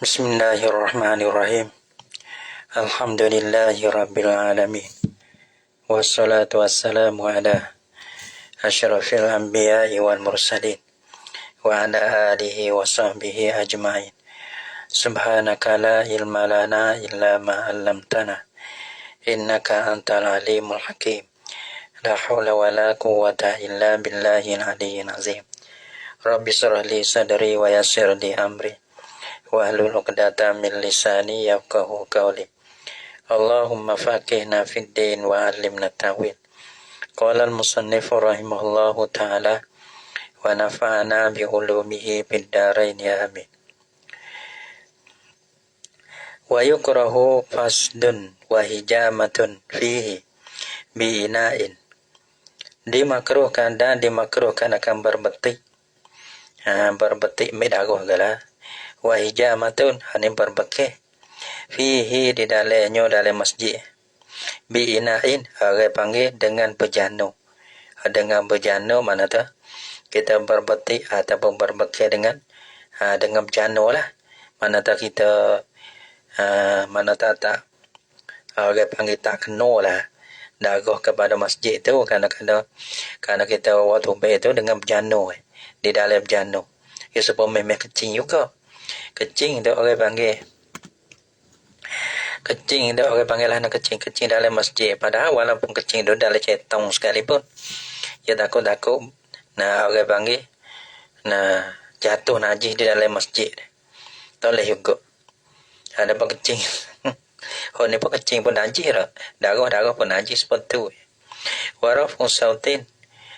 Bismillahirrahmanirrahim. Alhamdulillahi rabbil alamin. Wassalatu wassalamu ala asyrafil anbiya'i wal mursalin wa ala alihi wa sahbihi ajma'in. Subhanaka la ilma lana illa ma 'allamtana innaka antal alimul hakim. La haula wa la quwwata illa billahil aliyyil azim. Rabbi shrah li sadri wa yassir li amri wahlul 'uqdatam min lisani yafqahu qawli. Allahumma faqihna fid din wa 'allimna ta'wil. Qala al-musannif rahimahullahu ta'ala wa nafa'ana bi ulumihi fid dharain ya amin. Wa yukrahu fasdun wa hijamatun fihi bi ina'in. Dimakruhkan dan dimakruhkan akan berbetik. Berbetik medagoh gala. Wa hijamatun hanim berbekeh fihi di dalamnya dalam masjid bi ina'in orang panggil dengan bejano. Dengan bejano mana tu kita berbetik ataupun berbekeh dengan bejano lah. Mana tu kita mana tak orang panggil tak kena lah dagoh kepada masjid tu kerana kita waktu itu dengan bejano di dalam bejano. Ya supaya memang kecil juga. Kecing tu orang panggil lah nak kecing dalam masjid. Padahal walaupun kecing tu dalam cetong sekalipun dia takut orang panggil jatuh najis di dalam masjid. Toleh juga ada pun kecing ni pun kecing pun najis lah. Darah pun najis seperti tu. Warafun sautin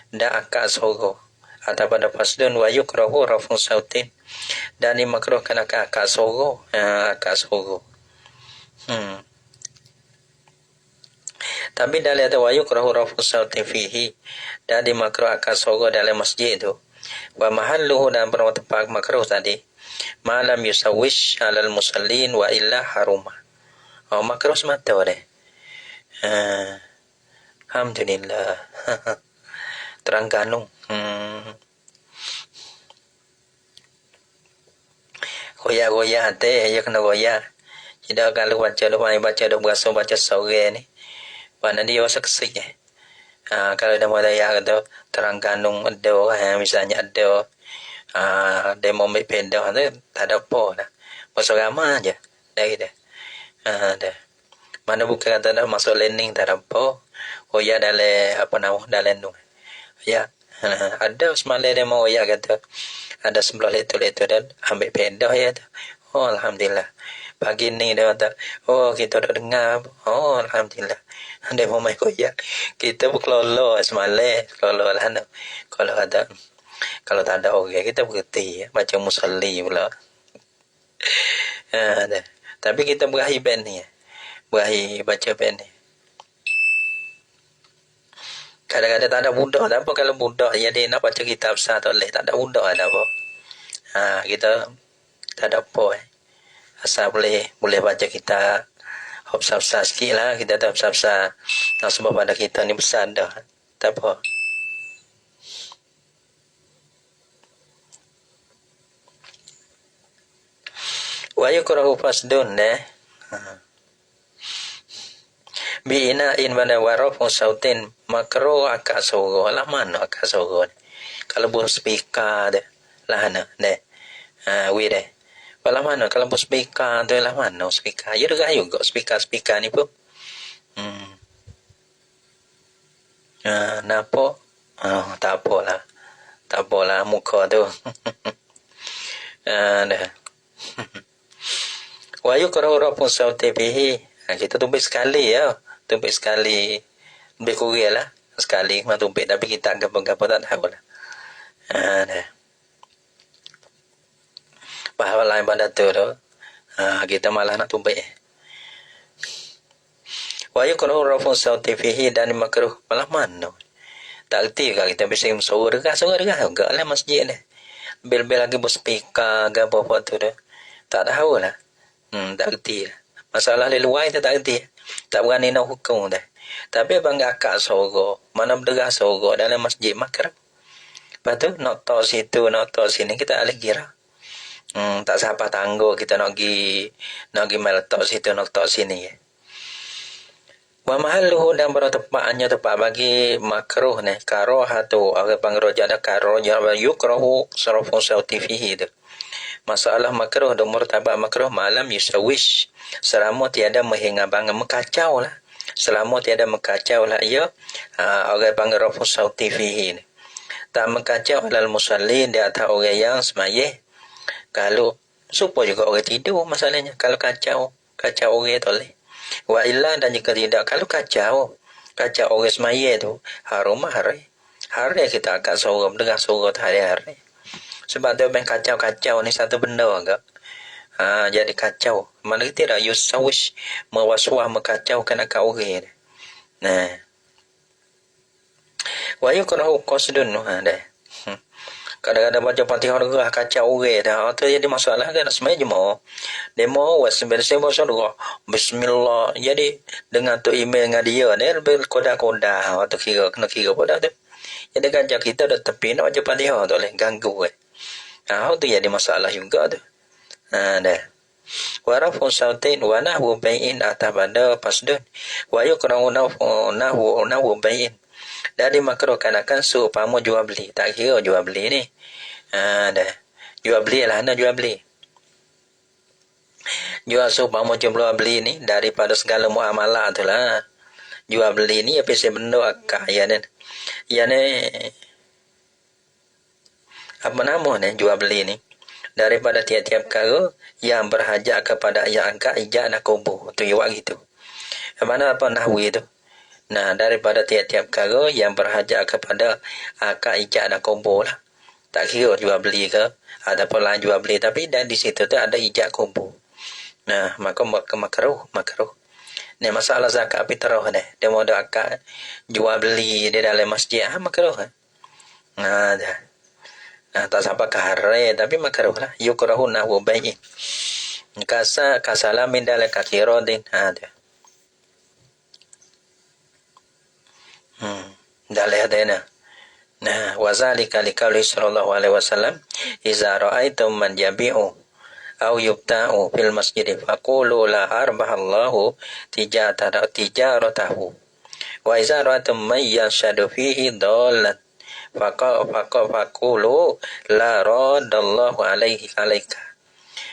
da akal suara atau pada fasdun wa yukrahu rafun sautin dan dimakruhkan akan akal suara. Tapi dalam ada wa yukrahu rafun sautin fihi dan dimakruh akal suara dalam masjid tu. Wa mahalluhu dan tempat makruh tadi malam yusawish alal musallin wa illa harumah. Makruh semata deh. Alhamdulillah. Terang ganung. Goyah teh, ya kena goyah. Tidak kalau baca dah berasa baca sore ni. Mana dia saksi kalau dah mulai kata terang ganung ada, misalnya ada demo ambil pendah tu tak ada apa dah. Masuk ramah aja. Dah gitu. Dah. Mana bukan kata dah masuk learning tak ada apa. Goyah dalam dalam tu. Ya. Ada semalam demo goyah kata ada sebelah letu dan ambil pendah ya tu. Oh alhamdulillah. Pagi ni dia kata, oh kita dah dengar. Oh alhamdulillah. Dia mau main koyak. Kita berkelolo semalam, kelolo lah nak. Kalau tak ada orang kita berhenti baca musalli pula. Dah. Tapi kita berakhir pen ni. Berakhir baca pen ni. Kadang-kadang tak ada budak. Tak apa kalau budak jadi nak baca kitab besar tak boleh. Tak ada budak ada apa. Kita tak ada apa asal boleh baca kita besar-besar sikit lah. Kita tak besar-besar sebab pada kita ni besar dah. Tak apa. Wa yukrahu fasdun bi ina'in bana warafu sautin makruh akak suara lah. Mana akak suara ni kalau buat speaker dah lah weh deh. Walau mana kalau buat speaker tu lah mana speaker. Ya juga speaker ni pun. Napa? Tak apalah muka tu. Dah. Wa yukrahu rafun sauti bihi. Kita tumpik sekali ya. Lebih kurang lah. Sekali mah tumpik tapi kita gapa tak tahu lah. Dah. Bahawa lain pada tu kita malah nak tumpik. Wa yukrahu rafun sauti fihi dan makruh malah mana. Tak erti kalau kita bisa suara dekat enggak lah masjid ni. Bil lagi speaker ke apa tu dah. Tak tahu lah. Tak erti lah. Masalah di luar kita tak erti. Tak berani nak hukum dah. Tapi bangga akak suara, mana berderah suara dalam masjid makruh. Lepas tu nak tahu situ, nak tahu sini kita alih kira. Tak siapa tangguh kita nak pergi meletak situ nak letak sini ya. Wa mahalluhu dan bertepatnya tepat bagi makruh ni karahatu orang panggil rojak ada karah wa yukrahu sarfu sauti fihi tu. Masalah makruh dan murtabak makruh malam yusawish selama tiada menghingabang mengkacau lah. Selama tiada mengkacau lah ia orang panggil rafu sauti fihi ni. Tak mengkacau alal musallin di atas orang yang semayih. Kalau supaya juga orang tidur masalahnya kalau kacau orang tu leh. Wa illa dan jika tidak kalau kacau orang semaya tu harum hari kita akan sorok dengar sorok hari-hari. Sebab tu main kacau ni satu benda agak jadi kacau mana tidak yusawish mewaswah mengkacaukan akal orang. Nah wa yukrahu qasdun dah. Kadang-kadang baca Fatihah gerah kacau orang dah. Tu jadi masalah kan sebenarnya jemaah. Demo wasbil surah. Bismillah. Jadi dengan tu email dengan dia ni lebih koda-koda atau kena kira pada tu. Jadi kacau kita dah tepi nak baca Fatihah tu boleh ganggu tu jadi masalah juga tu. Dah. Wa rafu sautin wa nahwu bai'in atabada pasdun. Wa yukrahu nahwu bai'in. Dari makruhkan akan seumpama jual beli. Tak kira jual beli ni. Dah. Jual beli lah. Nak jual beli. Jual seumpama jual beli ni. Daripada segala muamalah tu lah. Jual beli ni. Apa saya benda akak. Ya ni. Apa nama ni jual beli ni. Daripada tiap-tiap perkara. Yang berhajat kepada yang angkat ijak nak kubuh. Tu iwak gitu. Mana apa nahwi tu. Nah, daripada tiap-tiap perkara yang berhajat kepada akad ijab dan kubur lah. Tak kira jual beli ke, ataupun lain jual beli. Tapi dan di situ tu ada ijab kubur. Nah, maka makruh. Ni masalah zakat fitrah ni. Dia mau ada akad jual beli di dalam masjid. Makruh. Nah, dah. Nah, tak sampai ke hari, tapi makruh lah. Yukrahu nahwu bai'in. Kasala min dalam kakirodin. Dah. Dah lihat dah nah wazalika liqauli sallallahu alaihi wasallam iza ra'aitum man yabi'u aw yubta'u fil masjid faqulu la arbahallahu tijaratahu wa iza ra'aitum man yashadu fihi dallan faqulu la radallahu alaihi alaika.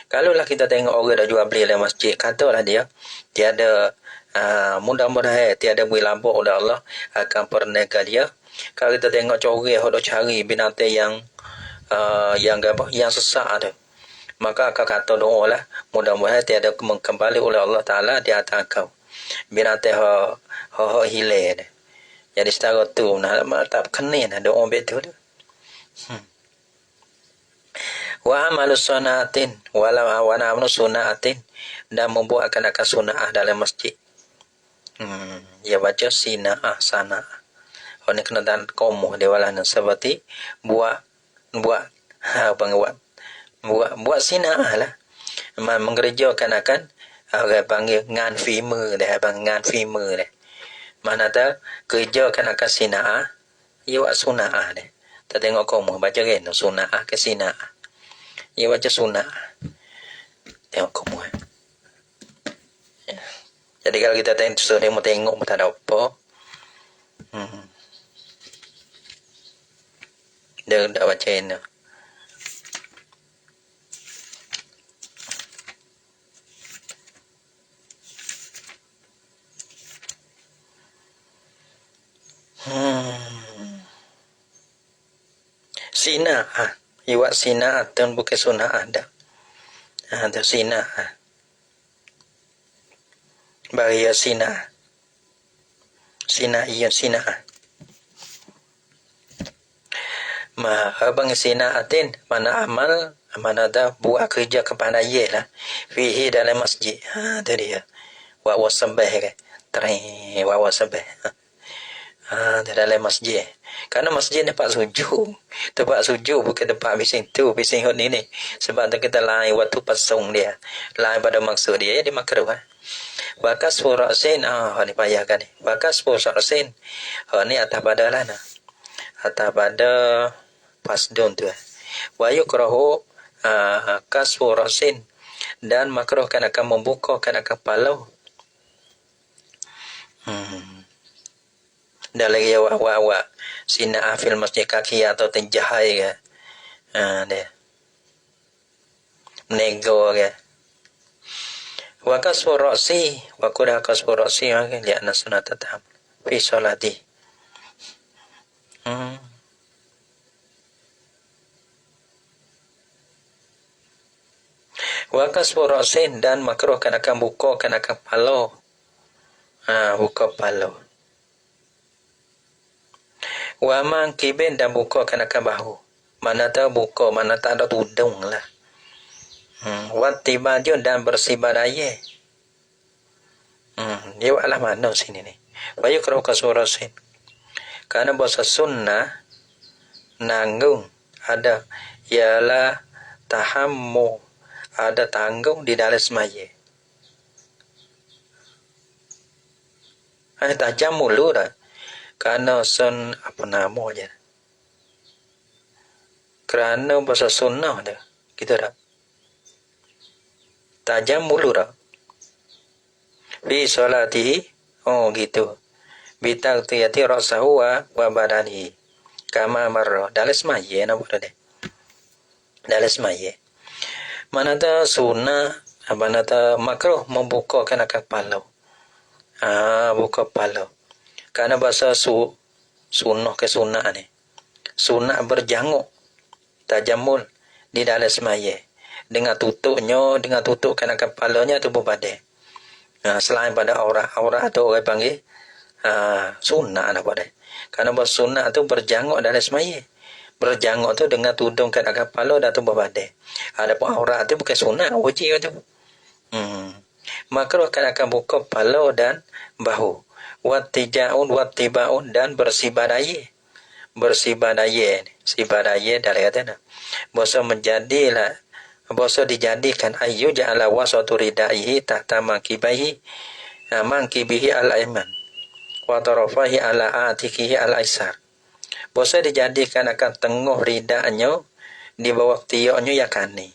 Kalaulah kita tengok orang dah jual beli dalam masjid, katalah dia tiada mudah-mudahan tiada bui lampau oleh Allah akan perniagaan dia. Kalau kita tengok curi hodok cari binatang yang sesak ada, maka akan kata doa lah mudah-mudahan tiada kembali oleh Allah Ta'ala di atas kau binatang hilang. Jadi setara tu tak kenin doa betul tu. Wa amalu sunatin walau awana amnu sunatin dan membuatkan akan sunah dalam masjid. Ya baca sina'ah sana. Ini kena dan komoh dewalan seperti buat sina'ah lah. Mengerjakan akan orang panggil ngan fimer dah ngan fimer dah. Mana tak kerjakan akan sina'ah ya buat suna'ah dah. Tak tengok komoh baca kan suna'ah ke sina'ah. Ya baca suna'ah. Tengok komoh. Jadi kalau kita tengok mau tengok pun tak ada apa. Dia dah baca ini. Sina iwak sina atau bukan sunah ada. Ada sina. Bahaya sina iya sina abang sina atin mana amal mana ada buat kerja kepada ye lah fihi dalam masjid tu dia wa wasabah ke wa wasabah dalam masjid. Karena masjid ni tempat sujud bukan tempat bising ni sebab tu kita lain waktu pasung dia lain pada maksud dia jadi makruh Bakas furasin ni payahkan ni. Bakas furasin ni atas pada lah atas pada pasdun tu. Wa yukrahu kasfu rasin, dan makruhkan akan membukakan akan kepala. Dan lagi awak-awak sina afil masjid kaki atau tenjahai ke. Dia menego ke. Wa kasfu ra'si wa kuda kasfu ra'si ke li'anna sunat tatam fi salati. Wa kasfu ra'sin, dan makruhkan akan bukakan akan kepala. Buka kepala. Wa mankibin, dan bukakan akan bahu. Mana tahu buka, mana tak ada tudung lah. Wa tibajun, dan bersibah daya. Dia buatlah mana sini ni. Wa yukrahu kasfu ra'sin. Karena bahasa sunnah nanggung ada ialah tahammu, ada tanggung di dalam semaya. Tajam mulu dah. Kerana apa namanya? Kerana bahasa sunnah dah. Kita dah. Tajam mulu dah. Fi salatihi. Oh gitu. Bitaqtiyati rasahu wa badani. Kama marra. Dalam semaya nak buat dah. Dalam semaya. Mana tak sunnah, mana tak makruh membukakan akan kepala. Buka kepala. Karena bahasa sunnah ke sunnah ni. Sunnah berjanguk. Tajamul di dalam semaya. Dengan tutupkan akan kepalanya tu berbadai. Selain pada aurat tu orang panggil sunnah nak buat dah. Karena bahasa sunnah tu berjanguk dalam semaya. Berjanguk tu dengan tudungkan akan kepala dan tu berbadai. Adapun aurat tu bukan sunnah, wajib tu. Makruh akan buka kepala dan bahu. Wattibaun, dan bersibah daya. Bersibah daya. Sibah daya dari kata nak. Bahasa menjadilah. Bahasa dijadikan ayyu ja'ala wasatu ridaihi tahta mankibihi. Mankibihi al-aiman. Wa tarafahi ala atikihi al-aisar. Bahasa dijadikan akan tengah ridaknya di bawah tiaknya yang kanan.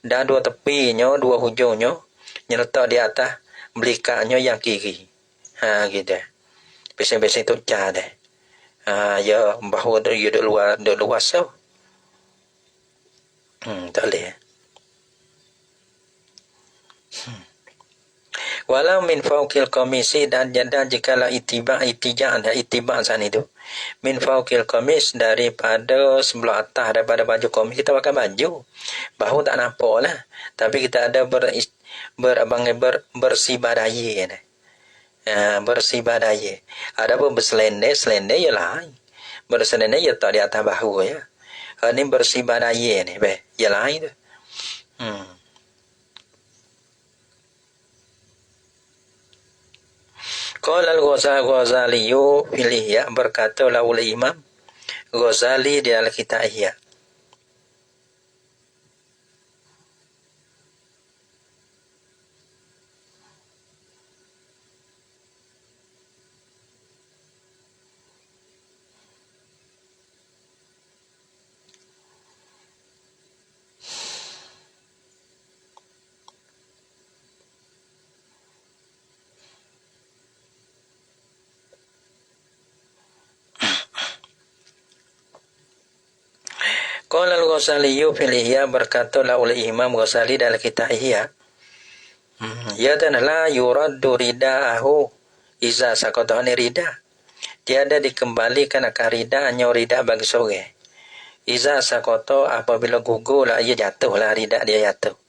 Dan dua tepinya, dua hujungnya nyeletak di atas belikaknya yang kiri. Gitu. Bising-bising tu cah dah. Ya bahawa dia duduk luar so. Tak boleh. Walau min fauqil qamisi, dan jikalau itibak sana itu min fauqil qamis, daripada sebelah atas daripada baju qamis. Kita pakai baju bahu tak nampak lah, tapi kita ada bersibah daya. Bersibah daya. Ada pun berselendek ya lain. Berselendek ya tak di atas bahu ya. Ini bersibah daya ni ya lain tu. Qala al-Ghazali fil Ihya, berkata oleh Imam Ghazali di dalam kitab Ihya. Qala al-Ghazali fil Ihya, berkatalah oleh Imam Ghazali dalam kitab Ihya. Ya dan la yuraddu ridaahu iza sakotani rida. Tiada dikembalikan akan ridanya rida bagi seorang. Iza sakoto, apabila gugur lah ia jatuh lah rida dia jatuh.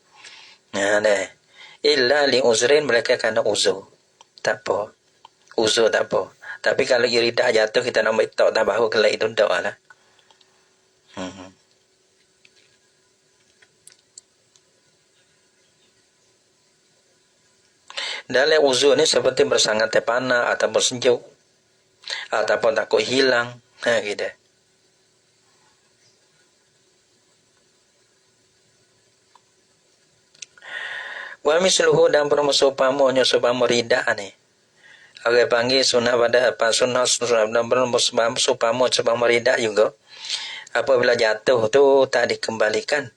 Illa li uzrin, mereka kena uzur. Tak apa. Uzur tak apa. Tapi kalau rida jatuh kita nak tak bahu kelak itu tak lah. Dalam uzur ni seperti bersangat terpana ataupun sejuk ataupun takut hilang, gitu. Wa misluhu, dan bermusupamanya supama rida ni. Orang panggil sunnah pada apa sunnah dan bermusupama supama rida juga. Apabila jatuh tu tak dikembalikan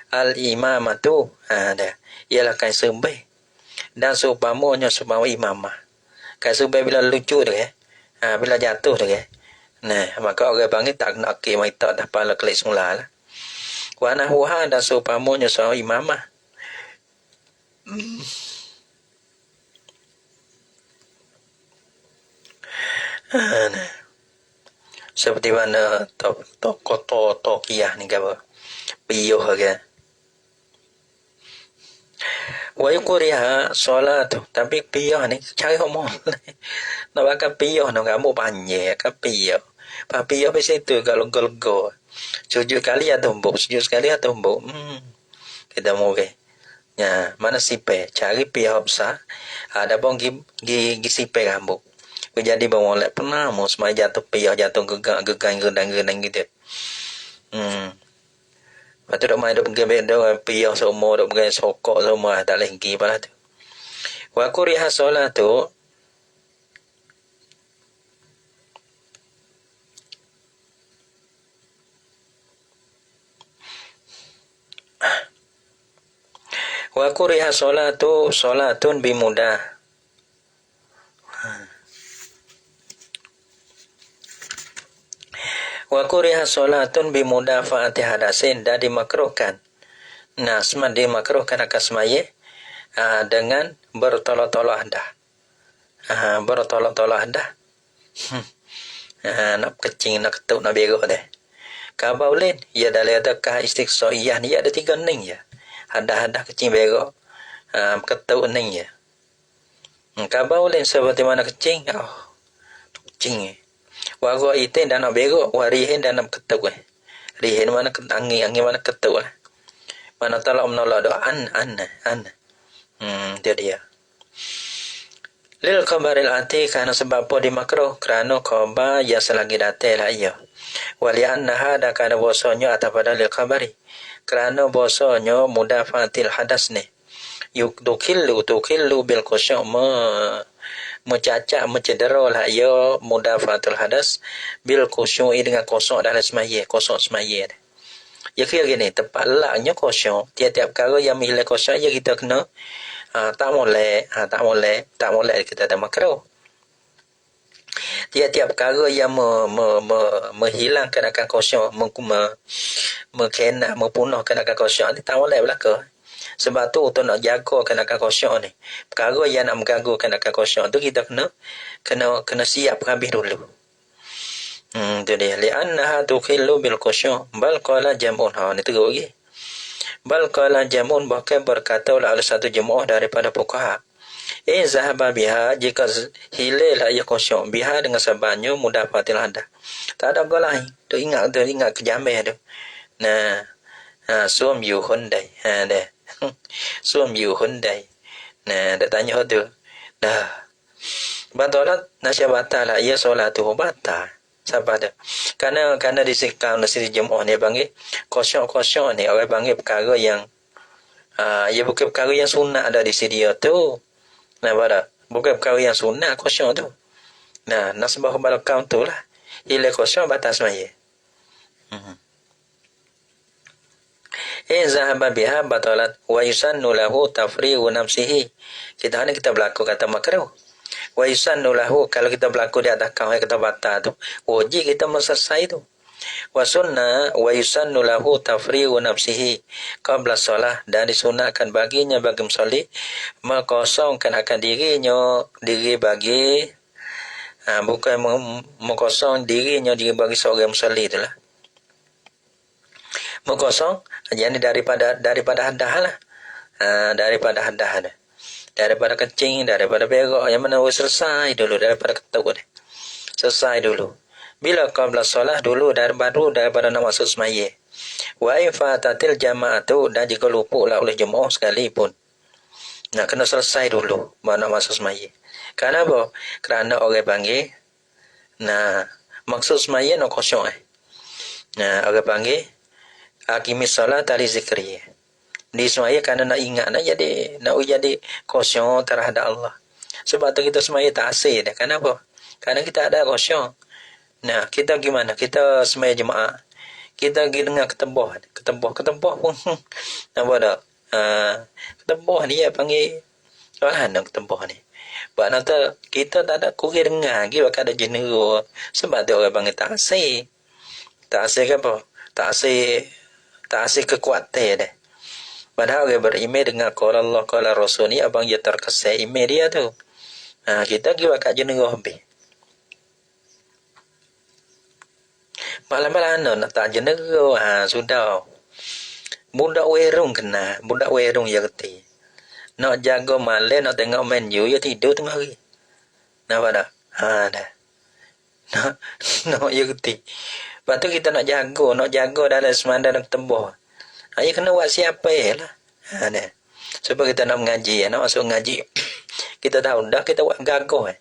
al-imamatu dah ialah kain sembih dan seumpamanya imamah. Kain sembih bila lucu tu bila jatuh tu nah maka orang panggil tak nak ke mai tak dah pala kelik semula lah. Wa nahwa dan seumpamanya imamah. Nah. Seperti mana tokoh tokiyah ni apa piyuh ke wa yuqriha solatu tapi piyuh ni cari homo nak bakal piyuh nak kamu panjang kan piyuh pa piyuh di situ kalau golgo sujud kali atau mbok sujud sekali atau mbok kita mau ke ya mana sipe cari piyuh besar ada bong gi sipe rambut jadi bawang pernah mau semai jatuh piyah jatuh gegang gedang gitu. Lepas tu dok main dok gebek dok piyah semua dok pergi sokok semua tak leh gi pala tu. Wa kuriha solatu wa kuriha solatu solatun bimudah. Wa kuriha solatun bimudafa'ati hadasin dan dimakruhkan. Nah, semua dimakruhkan akan semaya dengan bertolak-tolak dah. Bertolak-tolak dah. Nak kecing, nak ketuk, nak berok deh. Kabaulin, ia dah lihat kah istiqsoiyah ni, ia ada 3 ning ya. Hadah-hadah kecing berok, ketuk ning ya. Kabaulin seperti mana kecing, kecing Wago itin dan nak berok, warihin dan nak ketuk Rihin mana angin mana ketuk lah. Mana tolak menolak doa an. Dia dia. Lil khabaril ati kerana sebab apa dimakruh kerana khabar yang selagi datang lah ia. Wali annaha da kana bosonyo atau pada lil khabari. Kerana bosonyo mudafatil hadas ni. Tukillu bil khusyuk mencacak mencedera lah ia mudafatul hadas bil khusyuk dengan kosong dalam semaya kosong semaya ya kira gini tepat laknya kosong tiap-tiap kali yang milik kosong ya kita kena tak boleh kita ada makruh tiap-tiap kali yang menghilangkan akan kosong mempunahkan akan kosong ni tak boleh belaka. Sebab tu untuk nak jaga kenakan kosong ni. Perkara yang nak mengganggu kenakan kosong tu kita kena siap habis dulu. Tu dia. Li'annaha tukhillu bil khusyuk bal qala jam'un. Ni teruk lagi. Bal qala jam'un bahkan berkata oleh satu jemaah daripada fuqaha. Zahaba biha jika hilal ya khusyuk biha dengan sebabnya mudafatil hadah. Tak ada gol lain. Tu ingat kejamah tu. Nah, suam yu hundai. Dah. Suam yu hundai. Nah, dah tanya tu. Dah. Batalat nasya batal ia solat tu batal. Siapa dah? Karena disikap nasi jemaah ni panggil kosong ni orang panggil perkara yang ia bukan perkara yang sunat ada di sedia tu. Nah, pada bukan perkara yang sunat kosong tu. Nah, nasbah barakam tu lah. Hilang kosong batas semaya. Zahaba biha batalat wa yusannu lahu tafri'u nafsihi. Kita berlaku kata makruh. Wa yusannu lahu kalau kita berlaku di atas kau kata batal tu, wajib kita selesai tu. Wa sunna wa yusannu lahu tafri'u nafsihi qabla solah dan disunatkan baginya bagi musalli mengkosongkan akan diri bagi bukan mengkosong dirinya diri bagi seorang musalli itulah. Mengkosong jadi daripada hadah lah. Daripada hadah dah. Daripada kencing, daripada berok yang mana selesai dulu daripada ketuk ni. Selesai dulu. Bila qabla solah dulu daripada nak masuk semaya. Wa ifatatil jama'atu dan jika luputlah oleh jemaah sekalipun. Nah, kena selesai dulu baru nak masuk semaya. Kenapa? Kerana orang panggil maksud semaya nak kosong Nah, orang panggil akimis solat tali zikri. Di semaya kerana nak ingat nak jadi kosong terhadap Allah. Sebab tu kita semaya tak asing dah. Kenapa? Kerana kita ada kosong. Nah, kita gimana? Kita semaya jemaah. kita pergi dengar ketembah pun apa dah, ketembah ni ya panggil mana ketembah ni. Sebab nanti kita tak ada kurang dengar lagi bakal ada jenera. Sebab tu orang panggil taksir. Taksir ke apa? Taksir kekuatan dah. Padahal orang beriman dengan qala Allah qala Rasul ni abang dia terkesan iman dia tu. Kita pergi bakal jenera habis. Malam-malam nak tak jenera, sudah. Budak werung kena, budak werung ya reti. Nak jaga malam, nak tengok menu, ya tidur tengah hari. Nampak tak? Dah. Nak ya reti. Lepas tu kita nak jaga dalam semanda dan tembah. Ya kena buat siapa lah. Dah. Sebab kita nak mengaji, nak masuk mengaji. Kita tahu dah, kita buat gagah.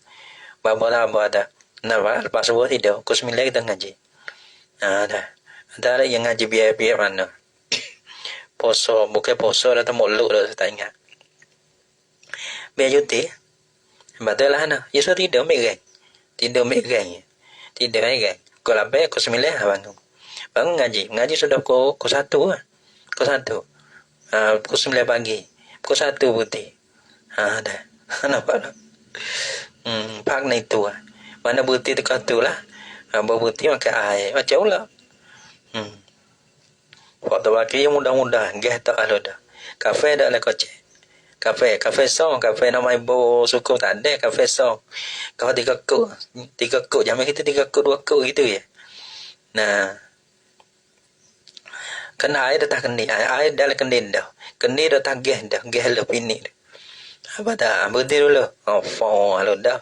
Apa dah. Nampak? Lepas subuh tidur, pukul 9 kita ngaji. Dah. Ada yang ngaji biar-biar mana. Poso, bukan poso dah temuluk dah, saya tak ingat. Biar cuti. Betul lah nak. Ya suruh tidur mereng. Tidur mereng. Pukul 8, pukul 9 bangun. Bangun ngaji. Ngaji sudah pukul 1 lah. Pukul 1. Pukul 9 pagi. Pukul 1 putih. Dah. Nampak tak? Pak ni tu lah. Mana putih tu tu lah. Bawa putih makan air. Macam pula. Waktu bagi yang mudah-mudah. Gas tak ada dah. Kafe dah lah kocek. Kafe song. Kafe nama ibu suku tak ada. Kafe song. Kau 3 kuk. 3 kuk. Jamai kita 3 kuk, 2 kuk gitu ya. Nah. Kena air dah tak kening. Air dah lah kening dah. Kening dah tak gas dah. Gas lebih ni dah. Apa tak? Berhenti dulu. Lalu dah.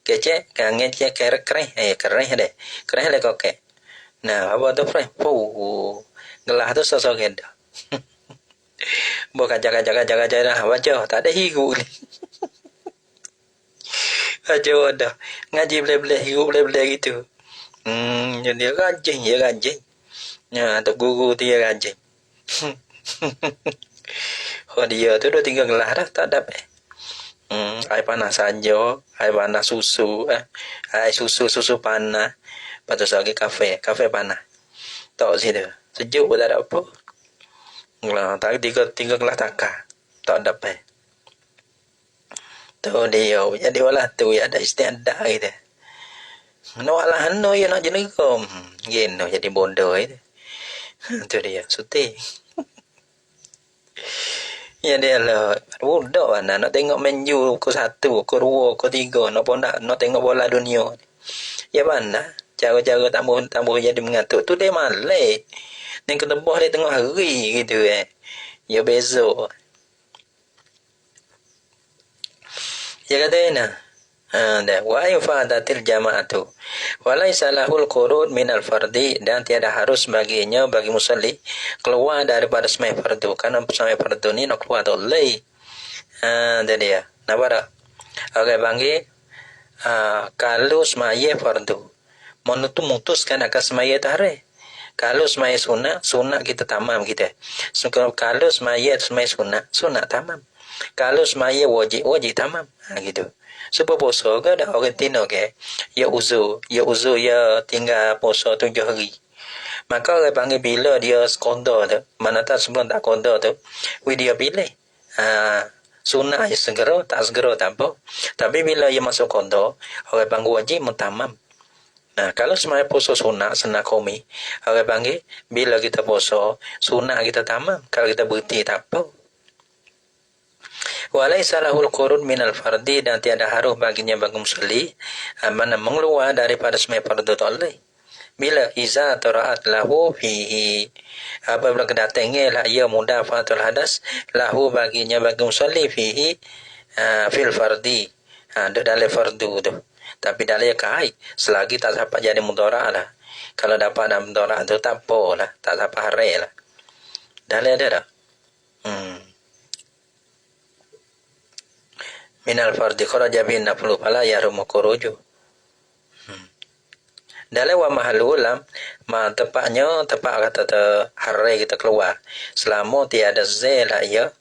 Kecek. Kangen cek kereh. Kereh dah. Kereh dah kokek. Nah, apa tu friend? Gelah tu sosok dah. Bukan jaga dah. Baca. Tak ada hiru ni. Baca dah. Ngaji boleh-boleh. Hiru boleh-boleh gitu. Jadi rajin. Ya, tu guru dia rajin. Dia tu dah 3 gelas dah. Tak dapat. Air panas saja. Air panas susu. Air susu panas. Lepas tu lagi kafe panas. Tak situ. Sejuk pun tak ada apa. Tak 3 gelas takar. Tak dapat. Tu dia. Jadi walah tu ya ada istiadat gitu. Nak lah no ya nak jenis kom. Gino jadi bodoh itu. Tu dia. Suti. Ya dia lah. Budak mana nak tengok menu pukul 1, pukul 2, pukul 3. Nak tengok bola dunia. Ya mana? Cara-cara tambah jadi mengatuk. Tu dia malai. Yang ketembah dia tengah hari gitu Ya besok. Ya kata nah. Wa ifadatil jama'atu walaysa lahul qurud minal fardi, dan tiada harus baginya bagi musalli keluar daripada semai fardu, karena semai fardu ni nak keluar dolai. Dia nampak tak? Orang panggil kalau semaya fardu memutuskan akan semaya tahrir. Kalau semaya sunat kita tamam kita. Kalau semaya sunat tamam. Kalau semaya wajib tamam. Gitu. Sebab puasa ke ada orang tino ke ya uzur ya tinggal puasa 7 hari. Maka orang panggil bila dia sekonda tu, mana tak sebelum tak konda tu, dia pilih. Sunnah segera tak apa. Tapi bila dia masuk konda, orang panggil wajib mutamam. Nah, kalau semuanya puasa sunnah komi, orang panggil bila kita puasa sunnah kita tamam. Kalau kita berhenti tak apa. Walaysa lahul qurun minal fardi, dan tiada harus baginya bagi musalli mana mengeluar daripada semai fardu toleh. Bila iza taraat lahu fihi, apabila kedatangnya lah ia mudafatul hadas lahu baginya bagi musalli fihi fil fardi, dalam fardu tu. Tapi dalam kai selagi tak dapat jadi mudarat lah. Kalau dapat dalam mudarat tu tak apa lah, tak dapat hari lah. Dalam ada tak? Minal fardi kharaja bin naflu fala yarumu khuruju. Dalam wa mahal ulam tepat kata hari kita keluar selama tiada zela ya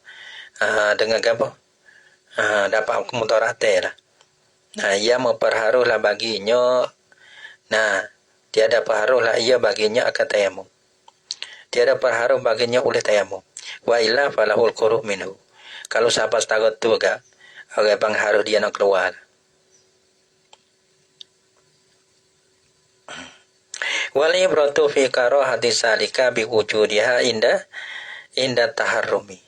dengan apa dapat mudarat lah. Nah, ia memperharulah baginya. Nah, tiada perharulah ia baginya akan tayamum. tiada perharum baginya oleh tayamum. Wa illa falahul khuruj minhu. Kalau siapa takut tu agak pengharuh dia nak keluar. Wal ibratu fi karahati salika bi wujudiha inda taharrumi.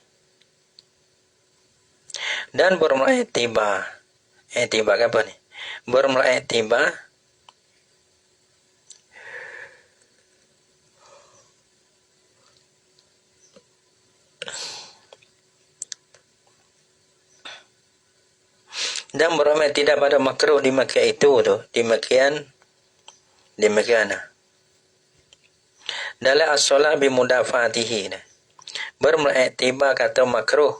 Dan bermulai tiba apa nih? Bermulai tiba dan bermulai tidak pada makruh di Makkah itu tu, demikian dalam as-salat bi mudafatihi. Bermulai tiba kata makruh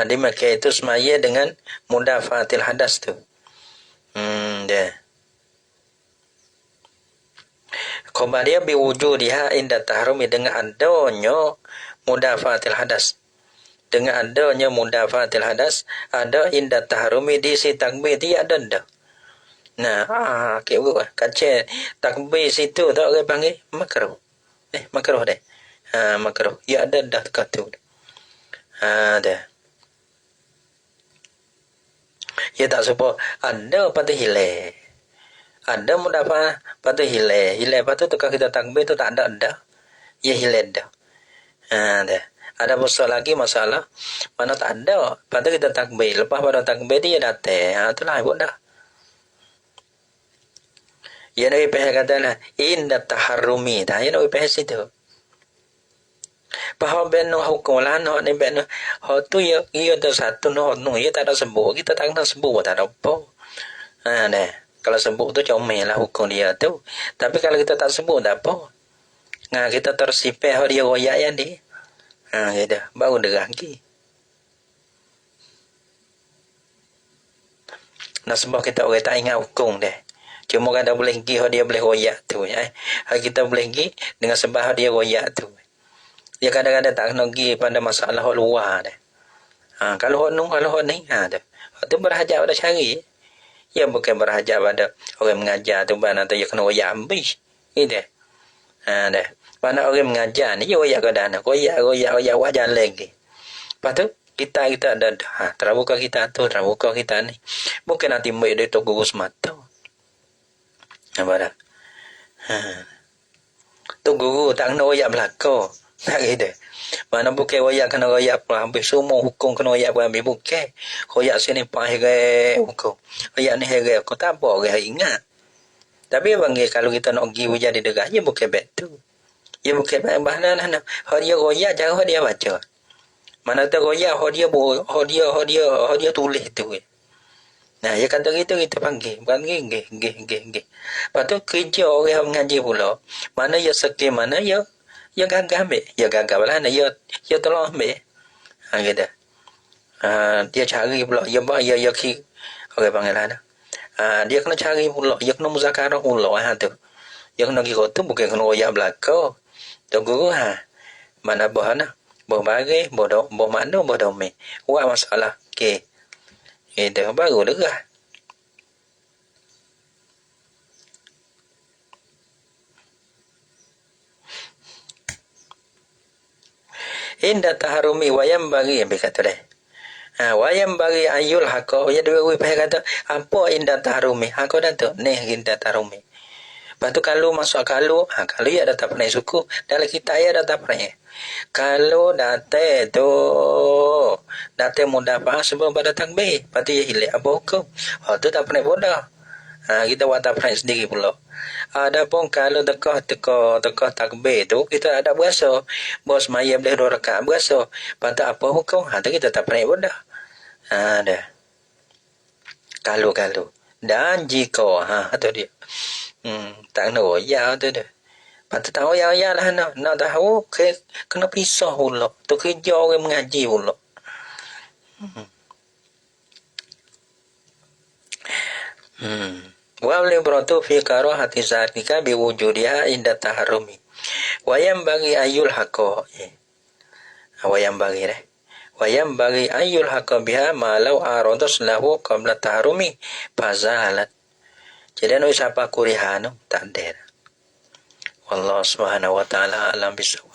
di Makkah itu semaya dengan mudafatil hadas tu. Dia. Khabar dia biwujudiha inda tahrumi dengan adanya mudafatil hadas. Dengan adanya mudafatil hadas ada inda tahrumi di si takbir dia ada dah. Nah, kaca takbir situ tak orang panggil makruh. Makruh deh. Makruh. Ya ada dah kata. Dah. Ya tak sebut ada pada hilal. Ada mudafa pada hilal. Hilal lepas tu tukar kita takbir tu tak ada dah. Ya hilal dah. Dah. Ada besar lagi masalah mana tak ada. Lepas tu kita takbir. Lepas pada takbir dia datang. Itulah buat dah. Ya Nabi Pahal katalah inda taharrumi. Ya Nabi Pahal situ. Bahawa beno hukum lah no ni beno tu ya ada satu no ya tak ada sembuh kita tak nak sembuh tak ada apa. Deh kalau sembuh tu comel lah hukum dia tu. Tapi kalau kita tak sembuh tak apa. Kita tersipeh dia royak yang di. Gitu baru derah lagi. Nak sebab kita orang tak ingat hukum deh. Cuma kada boleh pergi dia boleh royak tu kita boleh pergi dengan sebab dia royak tu. Dia kadang-kadang tak kena pergi pada masalah luar dah. Kalau ni tu berhajat pada cari. Ya bukan berhajat pada orang mengajar tu ban atau dia kena royak habis. Gitu. Dah. Mana orang mengajar ni dia royak keadaan. Royak wajar lagi. Lepas tu kita ada terbuka kita ni. Mungkin nanti mai dia tu guru semata. Nampak tak? Tu guru tak kena royak belakang. Tak gitu. Mana bukan royak kena royak pun habis semua hukum kena royak pun habis bukan. Royak sini pahir hukum. Royak ni heret aku tak apa orang ingat. Tapi panggil kalau kita nak pergi hujan di dekat dia bukan bet tu. Dia bukan bahan lah. Dia royak cara dia baca. Mana tu royak dia tulis tu. Nah, dia kata gitu kita panggil nggih. Lepas tu kerja orang mengaji pula. Mana dia sekir mana dia gagal ambil. Dia gagal lah. Dia tolong ambil. Gitu. Dia cari pula. Dia kira. Orang panggil lah. Dia kena cari pula. Dia kena muzakarah pula. Tu. Dia kena kira tu bukan kena royak belakang. Tu guru. Mana boh na. Boh bagi. Boh makna. Boh domain. Buat masalah. Okay. Itu baru derah. Inda taharumi wayam bagi yang berkata deh. Wayam bagi ayul hako. Ya dua wih kata apa inda taharumi. Hako dah tu. Nih inda taharumi. Lepas tu kalau masuk kalau ya dah tak pernah suku. Dalam kita ya dah tak pernah. Kalau datang tu mudah faham sebab pada takbir. Lepas tu ya hilang apa hukum. Tu tak pernah bodoh. Kita buat tak pernah sendiri pula. Adapun kalau tekah takbir tu kita ada berasa. Bos maya boleh 2 rakaat berasa. Lepas tu apa hukum? Tu kita tak pernah bodoh. Dah. Kalau. Dan jika tu dia. Tak kena royak tu dah. Lepas tu tahu ya lah nak tahu kena pisah pula. Tu kerja orang mengaji pula. Wa libratu fi karahati zalika bi wujudiha inda taharrumi. Wa yang bagi ayul haqa. Wa yang bagi ayul haqa biha ma law aradas lahu qabla taharrumi fazalat. Jadi no siapa kurihano tak ada. Wallahu subhanahu wa ta'ala alam bisawab.